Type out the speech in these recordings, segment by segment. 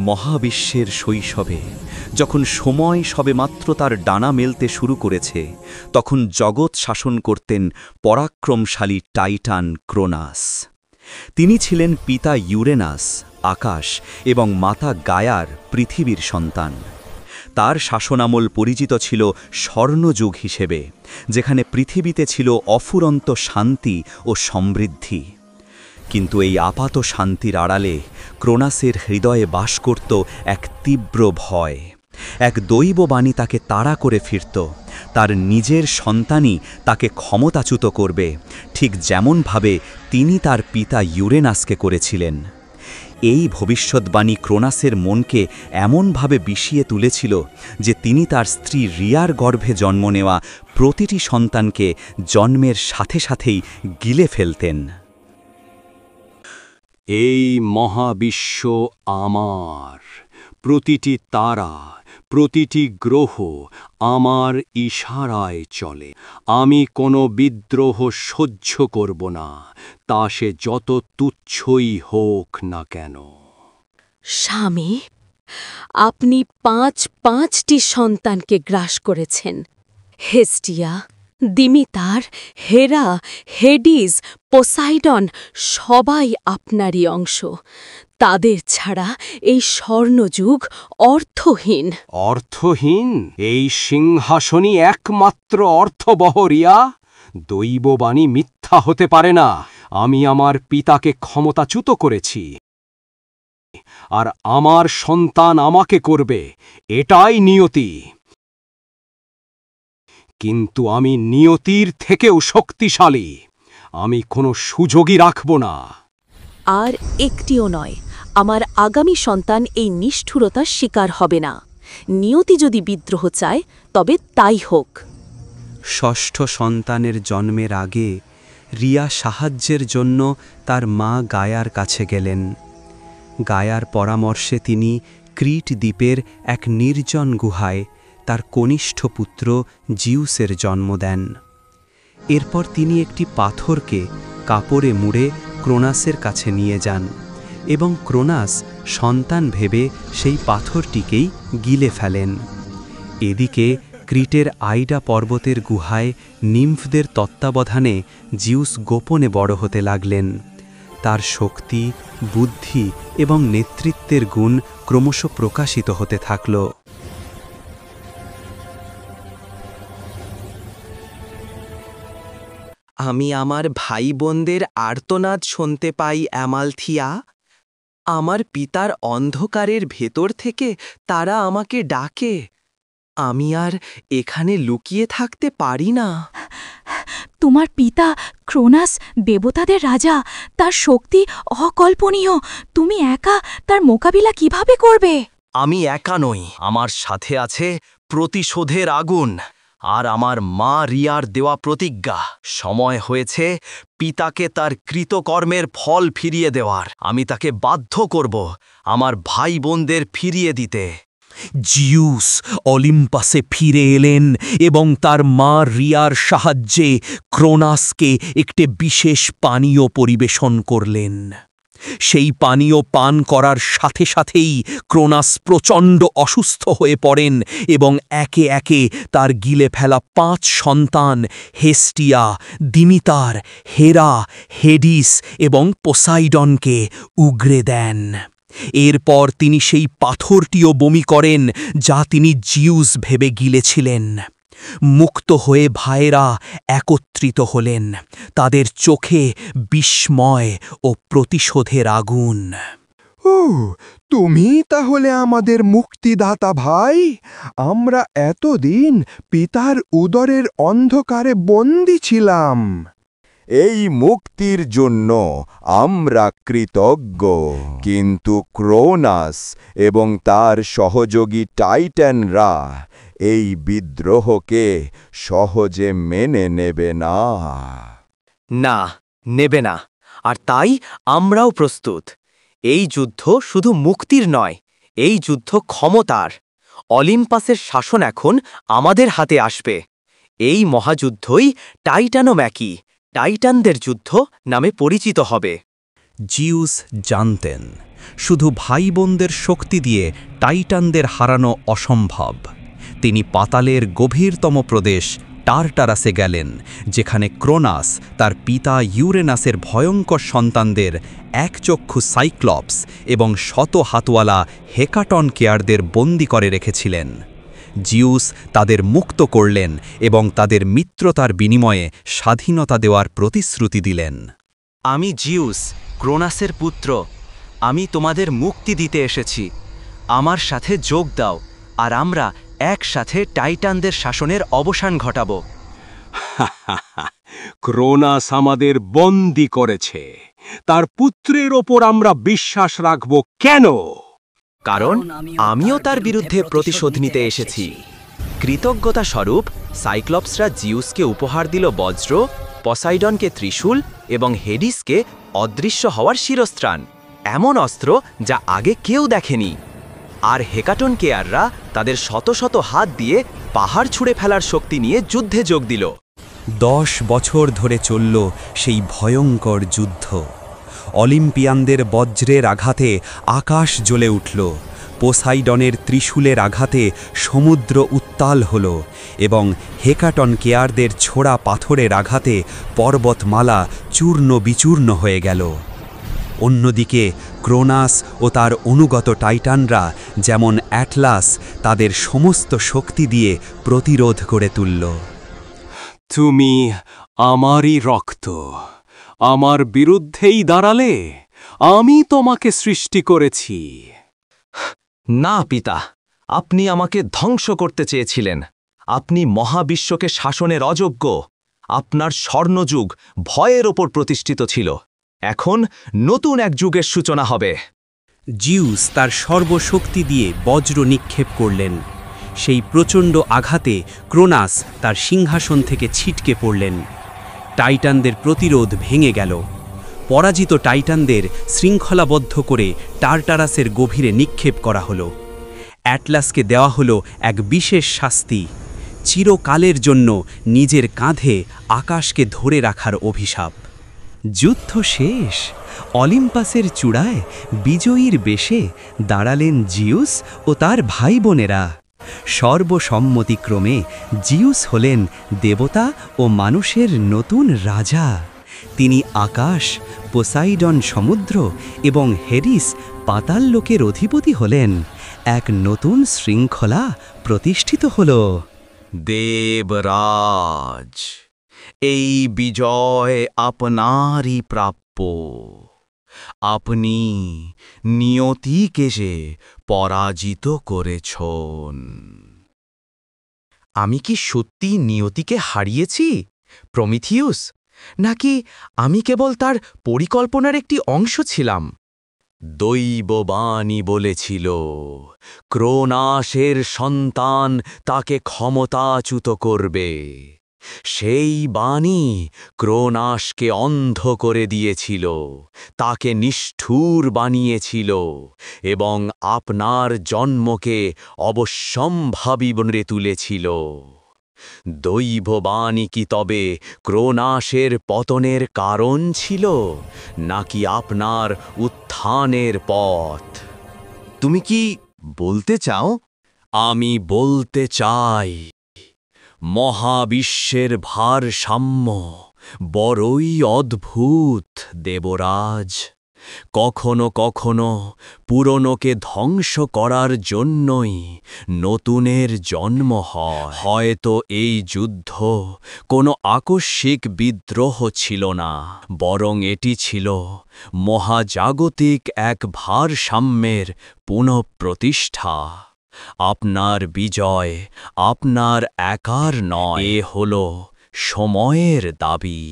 মহাবিশ্বের শৈশবে যখন সময় সবেমাত্র তার ডানা মেলতে শুরু করেছে, তখন জগৎ শাসন করতেন পরাক্রমশালী টাইটান ক্রোনাস। তিনি ছিলেন পিতা ইউরেনাস আকাশ এবং মাতা গায়ার পৃথিবীর সন্তান। তার শাসনামল পরিচিত ছিল স্বর্ণযুগ হিসেবে, যেখানে পৃথিবীতে ছিল অফুরন্ত শান্তি ও সমৃদ্ধি। কিন্তু এই আপাত শান্তির আড়ালে ক্রোনাসের হৃদয়ে বাস করত এক তীব্র ভয়। এক দৈববাণী তাকে তাড়া করে ফিরত, তার নিজের সন্তানই তাকে ক্ষমতাচ্যুত করবে, ঠিক যেমনভাবে তিনি তার পিতা ইউরেনাসকে করেছিলেন। এই ভবিষ্যৎবাণী ক্রোনাসের মনকে এমনভাবে বিষিয়ে তুলেছিল যে তিনি তার স্ত্রী রিয়ার গর্ভে জন্ম নেওয়া প্রতিটি সন্তানকে জন্মের সাথে সাথেই গিলে ফেলতেন। এই মহাবিশ্ব আমার, প্রতিটি তারা, প্রতিটি গ্রহ আমার ইশারায় চলে। আমি কোনো বিদ্রোহ সহ্য করব না, তা সে যত তুচ্ছই হোক না কেন। স্বামী, আপনি ৫টি সন্তানকে গ্রাস করেছেন। হেস্টিয়া, দিমিতার, হেরা, হেডিস, পোসাইডন সবাই আপনারই অংশ। তাদের ছাড়া এই স্বর্ণযুগ অর্থহীন। অর্থহীন? এই সিংহাসনই একমাত্র অর্থবহ, রিয়া। দৈববাণী মিথ্যা হতে পারে না। আমি আমার পিতাকে ক্ষমতাচ্যুত করেছি, আর আমার সন্তান আমাকে করবে, এটাই নিয়তি। কিন্তু আমি নিয়তির থেকেও শক্তিশালী। আমি কোনো সুযোগই রাখব না। আর একটিও নয়, আমার আগামী সন্তান এই নিষ্ঠুরতার শিকার হবে না। নিয়তি যদি বিদ্রোহ চায়, তবে তাই হোক। ষষ্ঠ সন্তানের জন্মের আগে রিয়া সাহায্যের জন্য তার মা গায়ার কাছে গেলেন। গায়ার পরামর্শে তিনি ক্রিট দ্বীপের এক নির্জন গুহায় তার কনিষ্ঠ পুত্র জিউসের জন্ম দেন। এরপর তিনি একটি পাথরকে কাপড়ে মুড়ে ক্রোনাসের কাছে নিয়ে যান এবং ক্রোনাস সন্তান ভেবে সেই পাথরটিকেই গিলে ফেলেন। এদিকে ক্রিটের আইডা পর্বতের গুহায় নিম্ফদের তত্ত্বাবধানে জিউস গোপনে বড় হতে লাগলেন। তার শক্তি, বুদ্ধি এবং নেতৃত্বের গুণ ক্রমশ প্রকাশিত হতে থাকল। আমি আমার ভাই বোনদের আর্তনাদ শুনতে পাই অ্যামালথিয়া। আমার পিতার অন্ধকারের ভেতর থেকে তারা আমাকে ডাকে। আমি আর এখানে লুকিয়ে থাকতে পারি না। তোমার পিতা ক্রোনাস দেবতাদের রাজা, তার শক্তি অকল্পনীয়। তুমি একা তার মোকাবিলা কিভাবে করবে? আমি একা নই, আমার সাথে আছে প্রতিশোধের আগুন আর আমার মা রিয়ার দেওয়া প্রতিজ্ঞা। সময় হয়েছে পিতাকে তার কৃতকর্মের ফল ফিরিয়ে দেওয়ার। আমি তাকে বাধ্য করব আমার ভাই বোনদের ফিরিয়ে দিতে। জিউস অলিম্পাসে ফিরে এলেন এবং তার মা রিয়ার সাহায্যে ক্রোনাসকে একটি বিশেষ পানীয় পরিবেশন করলেন। সেই পানীয় পান করার সাথে সাথেই ক্রোনাস প্রচণ্ড অসুস্থ হয়ে পড়েন এবং একে একে তার গিলে ফেলা ৫ সন্তান হেস্টিয়া, দিমিতার, হেরা, হেডিস এবং পোসাইডনকে উগরে দেন। এরপর তিনি সেই পাথরটিও বমি করেন যা তিনি জিউস ভেবে গিলেছিলেন। মুক্ত হয়ে ভাইয়েরা একত্রিত হলেন, তাদের চোখে বিস্ময় ও প্রতিশোধের আগুন। তুমি তাহলে আমাদের মুক্তিদাতা ভাই। আমরা এতদিন পিতার উদরের অন্ধকারে বন্দী ছিলাম। এই মুক্তির জন্য আমরা কৃতজ্ঞ, কিন্তু ক্রোনাস এবং তার সহযোগী টাইটানরা এই বিদ্রোহকে সহজে মেনে নেবে না। না, নেবে না। আর তাই আমরাও প্রস্তুত। এই যুদ্ধ শুধু মুক্তির নয়, এই যুদ্ধ ক্ষমতার। অলিম্পাসের শাসন এখন আমাদের হাতে আসবে। এই মহাযুদ্ধই টাইটানোম্যাকি, টাইটানদের যুদ্ধ নামে পরিচিত হবে। জিউস জানতেন শুধু ভাই বোনদের শক্তি দিয়ে টাইটানদের হারানো অসম্ভব। তিনি পাতালের গভীরতম প্রদেশ টারটারাসে গেলেন, যেখানে ক্রোনাস তার পিতা ইউরেনাসের ভয়ঙ্কর সন্তানদের একচক্ষু সাইক্লপস এবং শত হাতওয়ালা হেকাটন কেয়ারদের বন্দী করে রেখেছিলেন। জিউস তাদের মুক্ত করলেন এবং তাদের মিত্রতার বিনিময়ে স্বাধীনতা দেওয়ার প্রতিশ্রুতি দিলেন। আমি জিউস, ক্রোনাসের পুত্র। আমি তোমাদের মুক্তি দিতে এসেছি। আমার সাথে যোগ দাও, আর আমরা একসাথে টাইটানদের শাসনের অবসান ঘটাব। ক্রোনাস আমাদের বন্দী করেছে, তার পুত্রের ওপর আমরা বিশ্বাস রাখব কেন? কারণ আমিও তার বিরুদ্ধে প্রতিশোধ নিতে এসেছি। কৃতজ্ঞতা স্বরূপ সাইক্লপসরা জিউসকে উপহার দিল বজ্র, পসাইডনকে ত্রিশূল এবং হেডিসকে অদৃশ্য হওয়ার শিরস্ত্রাণ, এমন অস্ত্র যা আগে কেউ দেখেনি। আর হেকাটন কেয়াররা তাদের শত শত হাত দিয়ে পাহাড় ছুঁড়ে ফেলার শক্তি নিয়ে যুদ্ধে যোগ দিল। 10 বছর ধরে চলল সেই ভয়ঙ্কর যুদ্ধ। অলিম্পিয়ানদের বজ্রের আঘাতে আকাশ জ্বলে উঠল, পোসাইডনের ত্রিশূলের আঘাতে সমুদ্র উত্তাল হল এবং হেকাটন কেয়ারদের ছোড়া পাথরের আঘাতে পর্বতমালা চূর্ণ বিচূর্ণ হয়ে গেল। অন্যদিকে ক্রোনাস ও তার অনুগত টাইটানরা যেমন অ্যাটলাস তাদের সমস্ত শক্তি দিয়ে প্রতিরোধ করে তুলল। তুমি আমারই রক্ত, আমার বিরুদ্ধেই দাঁড়ালে? আমি তোমাকে সৃষ্টি করেছি। না পিতা, আপনি আমাকে ধ্বংস করতে চেয়েছিলেন। আপনি মহাবিশ্বকে শাসনের অযোগ্য। আপনার স্বর্ণযুগ ভয়ের ওপর প্রতিষ্ঠিত ছিল। এখন নতুন এক যুগের সূচনা হবে। জিউস তার সর্বশক্তি দিয়ে বজ্র নিক্ষেপ করলেন। সেই প্রচণ্ড আঘাতে ক্রোনাস তার সিংহাসন থেকে ছিটকে পড়লেন। টাইটানদের প্রতিরোধ ভেঙে গেল। পরাজিত টাইটানদের শৃঙ্খলাবদ্ধ করে টারটারাসের গভীরে নিক্ষেপ করা হলো। অ্যাটলাসকে দেওয়া হলো এক বিশেষ শাস্তি, চিরকালের জন্য নিজের কাঁধে আকাশকে ধরে রাখার অভিশাপ। যুদ্ধ শেষ। অলিম্পাসের চূড়ায় বিজয়ীর বেশে দাঁড়ালেন জিউস ও তার ভাই বোনেরা। সর্বসম্মতিক্রমে জিউস হলেন দেবতা ও মানুষের নতুন রাজা। তিনি আকাশ, পোসাইডন সমুদ্র এবং হেডিস পাতাল লোকের অধিপতি হলেন। এক নতুন শৃঙ্খলা প্রতিষ্ঠিত হল। দেবরাজ, এই বিজয় আপনারই প্রাপ্য। আপনি নিয়তিকে যে পরাজিত করেছেন। আমি কি সত্যি নিয়তিকে হারিয়েছি, প্রমিথিউস? নাকি আমি কেবল তার পরিকল্পনার একটি অংশ ছিলাম? দৈববাণী বলেছিল, ক্রোনাসের সন্তান তাকে ক্ষমতাচ্যুত করবে। সেই বাণী ক্রোনাসকে অন্ধ করে দিয়েছিল, তাকে নিষ্ঠুর বানিয়েছিল এবং আপনার জন্মকে অবশ্যম্ভাবী বনে তুলেছিল। দৈববাণী কি তবে ক্রোনাসের পতনের কারণ ছিল, নাকি আপনার উত্থানের পথ? তুমি কি বলতে চাও? আমি বলতে চাই, মহাবিশ্বের ভারসাম্য বড়ই অদ্ভুত দেবরাজ। কখনো কখনো পুরনোকে ধ্বংস করার জন্যই নতুনের জন্ম হয়। হয়তো এই যুদ্ধ কোনো আকস্মিক বিদ্রোহ ছিল না, বরং এটি ছিল মহাজাগতিক এক ভারসাম্যের পুনঃপ্রতিষ্ঠা। আপনার বিজয় আপনার একার নয়, এ হল সময়ের দাবি।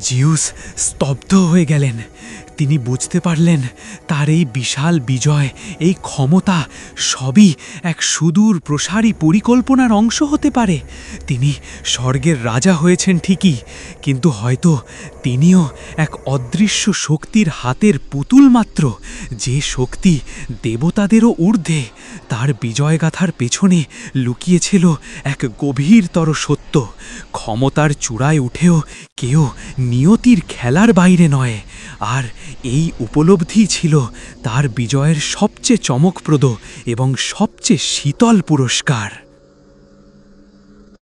জিউস স্তব্ধ হয়ে গেলেন। তিনি বুঝতে পারলেন তার এই বিশাল বিজয়, এই ক্ষমতা সবই এক সুদূর প্রসারী পরিকল্পনার অংশ হতে পারে। তিনি স্বর্গের রাজা হয়েছেন ঠিকই, কিন্তু হয়তো তিনিও এক অদৃশ্য শক্তির হাতের পুতুল মাত্র, যে শক্তি দেবতাদেরও ঊর্ধ্বে। তার বিজয়গাথার পেছনে লুকিয়েছিল এক গভীরতর সত্য। ক্ষমতার চূড়ায় উঠেও কেউ নিয়তির খেলার বাইরে নয়, আর এই উপলব্ধি ছিল তার বিজয়ের সবচেয়ে চমকপ্রদ এবং সবচেয়ে শীতল পুরস্কার।